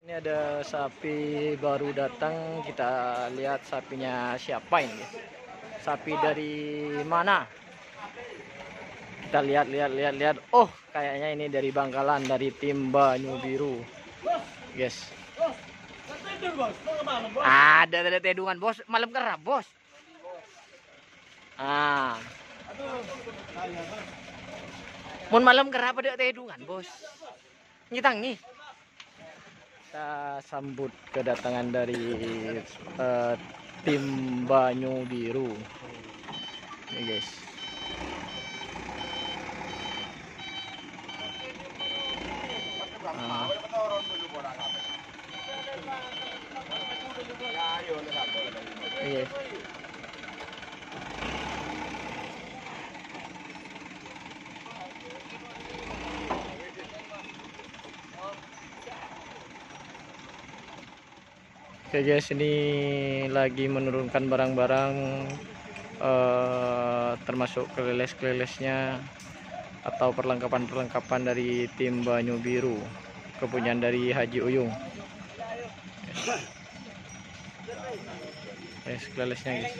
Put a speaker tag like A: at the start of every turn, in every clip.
A: Ini ada sapi baru datang, kita lihat sapinya siapa ini guys. Sapi dari mana? Kita lihat. Oh, kayaknya ini dari Bangkalan, dari tim Banyu Biru. Guys. Ada tedungan, Bos. Malam kerap, Bos. Ah. Mun malam kerap ada tedungan, Bos. Ngitang nih. Kita sambut kedatangan dari tim Banyu Biru. Ini guys. Yes. Oke guys, ini lagi menurunkan barang-barang termasuk keliles-kelilesnya atau perlengkapan-perlengkapan dari tim Banyu Biru, kepunyaan dari Haji Uyung. Guys, kelilesnya guys.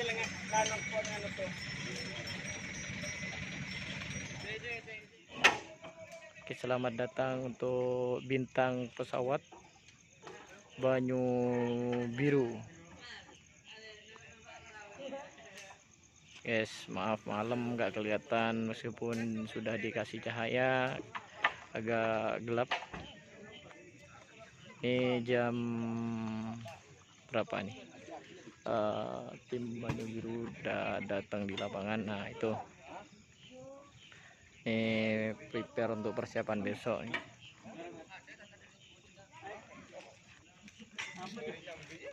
A: Oke, selamat datang untuk bintang pesawat Banyu Biru. Guys, maaf malam nggak kelihatan meskipun sudah dikasih cahaya agak gelap. Ini jam berapa nih? Tim Banyu Biru udah datang di lapangan. Nah itu, ini prepare untuk persiapan besok nih.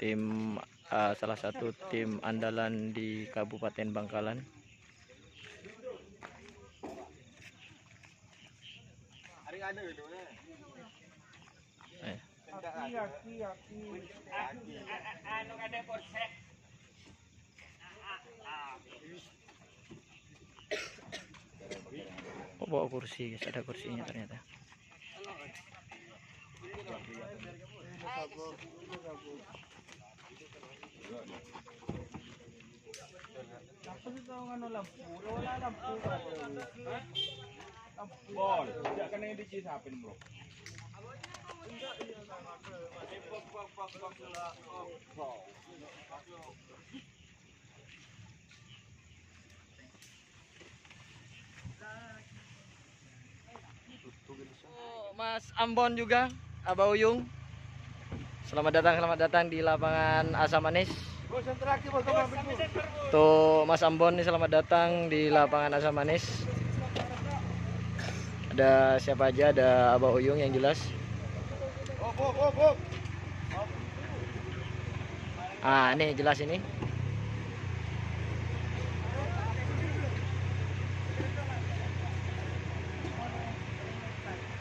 A: Tim salah satu tim andalan di Kabupaten Bangkalan. Oh, bawa kursi guys, ada kursinya ternyata.
B: Bol, tidak kena yang dicisapin bro.
A: Mas Ambon juga, Abah Uyung. Selamat datang di lapangan Asam Manis. Tuh Mas Ambon nih, selamat datang di lapangan Asam Manis. Ada siapa aja? Ada Abah Uyung yang jelas. Ah, ini jelas ini.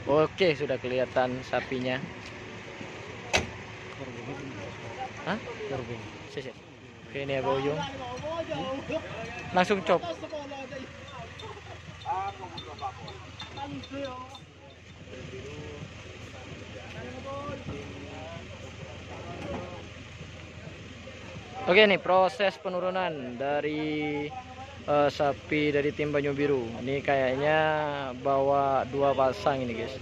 A: Oke, sudah kelihatan sapinya. Hah? Oke, ini Abah Uyung. Langsung cop. Oke, nih proses penurunan dari sapi dari tim Banyu Biru. Ini kayaknya bawa 2 pasang ini guys.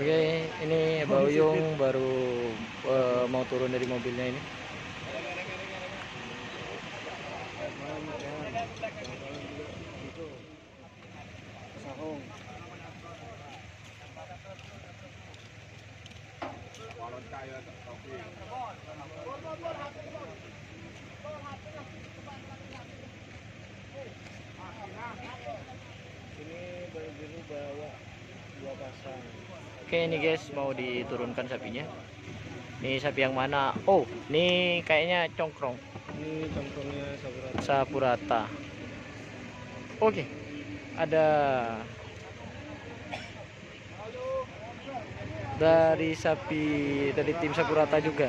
A: Oke, ini Abah Uyung baru mau turun dari mobilnya ini. Ini baru bawa 2 pasang. Oke, ini guys mau diturunkan sapinya. Ini sapi yang mana? Oh, ini kayaknya congkrong.
B: Ini congkrongnya
A: Sapurata. Oke. ada dari sapi dari tim Sapurata juga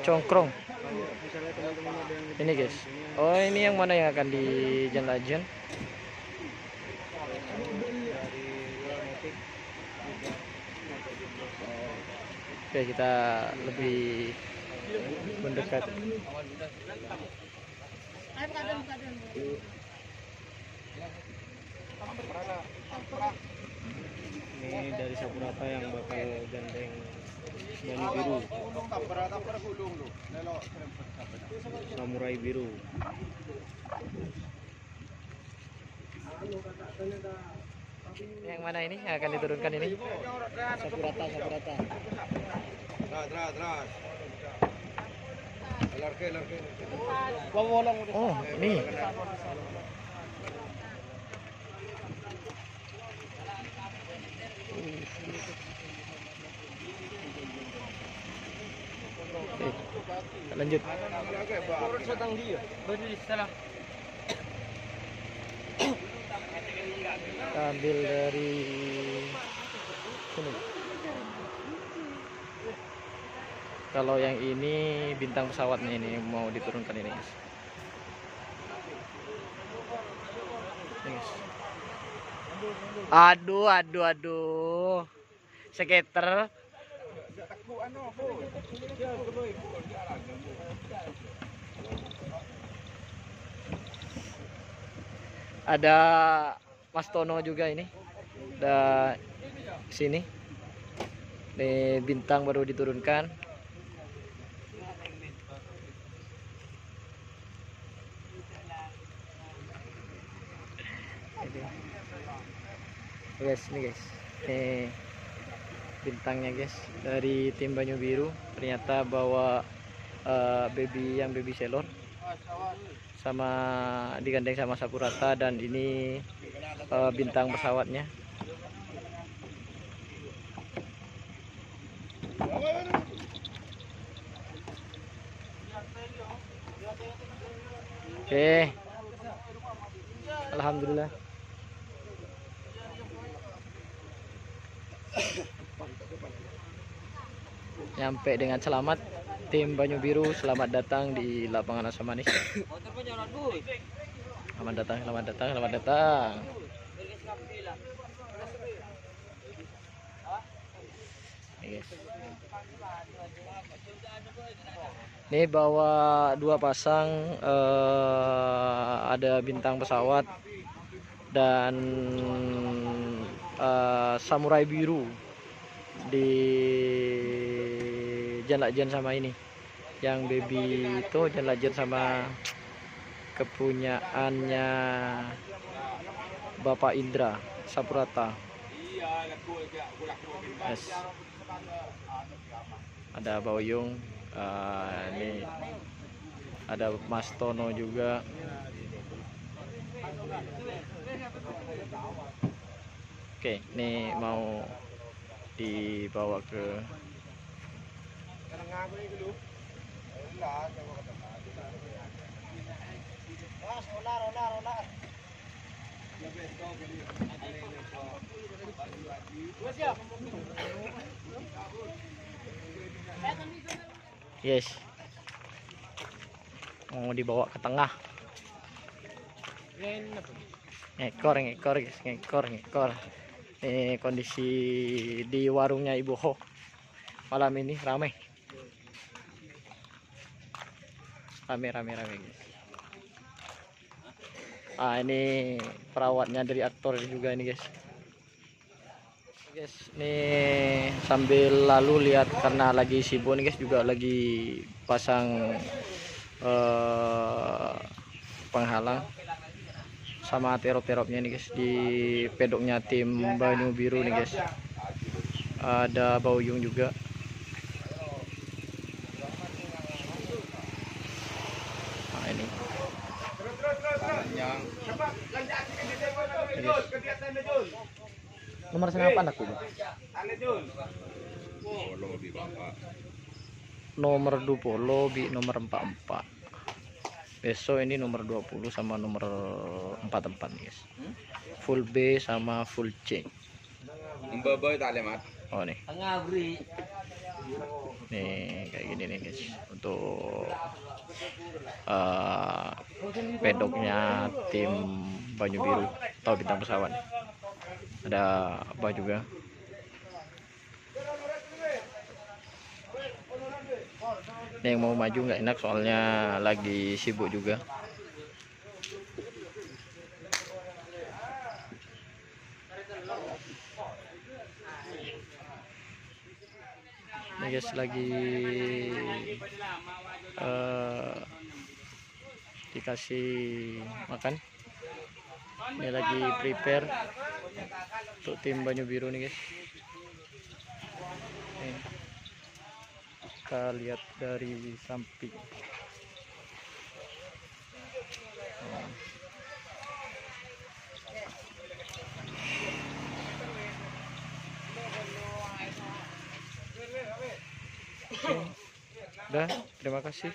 A: congkrong.
C: Misalnya teman-teman ada yang
A: Ini guys, oh ini yang mana yang akan di Legend?
C: dari luar motif juga.
A: Oke, kita lebih mendekat.
C: Ini dari Sapurata yang bakal gandeng Banyu Biru, Samurai Biru.
A: Yang mana ini yang akan diturunkan ini?
C: Sapurata.
A: Oh, ini. Oke, lanjut. Kita ambil dari sini. Kalau yang ini bintang pesawatnya ini mau diturunkan ini, guys. Ini, guys. Aduh. Skater. Ada Mas Tono juga ini. Ada sini. Nih bintang baru diturunkan. Guys, ini guys. Nih bintangnya guys dari tim Banyu Biru, ternyata bawa baby Sailor sama digandeng sama Sapurata, dan ini bintang pesawatnya. Oke, alhamdulillah. Nyampe dengan selamat tim Banyu Biru. Selamat datang di lapangan Asam Manis. Selamat datang. Ini guys. Ini bawa dua pasang, ada bintang pesawat dan Samurai Biru di Legend sama ini. Yang baby itu Legend sama kepunyaannya Bapak Indra Sapurata. Yes. Ada Bauyung, ini ada Mas Tono juga. Oke, ini mau dibawa ke yes, mau dibawa ke tengah. Ngekor guys, ngekor. Ini kondisi di warungnya Ibu Ho malam ini ramai guys. Ini perawatnya dari aktor juga ini guys. Ini sambil lalu lihat karena lagi sibuk nih guys, juga lagi pasang penghalang sama terop-teropnya nih guys di pedoknya tim Banyu Biru nih guys. Ada Bauyung juga. Nah, ini. Nomor apa aku? Nomor 20 lobby nomor 44. Besok ini nomor 20 sama nomor 44 guys. full B sama full C.
B: Membawa talimat.
A: Oh nih. Nih kayak gini nih guys untuk pedoknya tim Banyu Biru atau Bintang Pesawat. Ada apa juga? Ini yang mau maju nggak enak soalnya lagi sibuk juga. Ini guys lagi dikasih makan. Ini lagi prepare untuk tim Banyu Biru nih guys. Nih, kita lihat dari samping. Oke. Udah, terima kasih.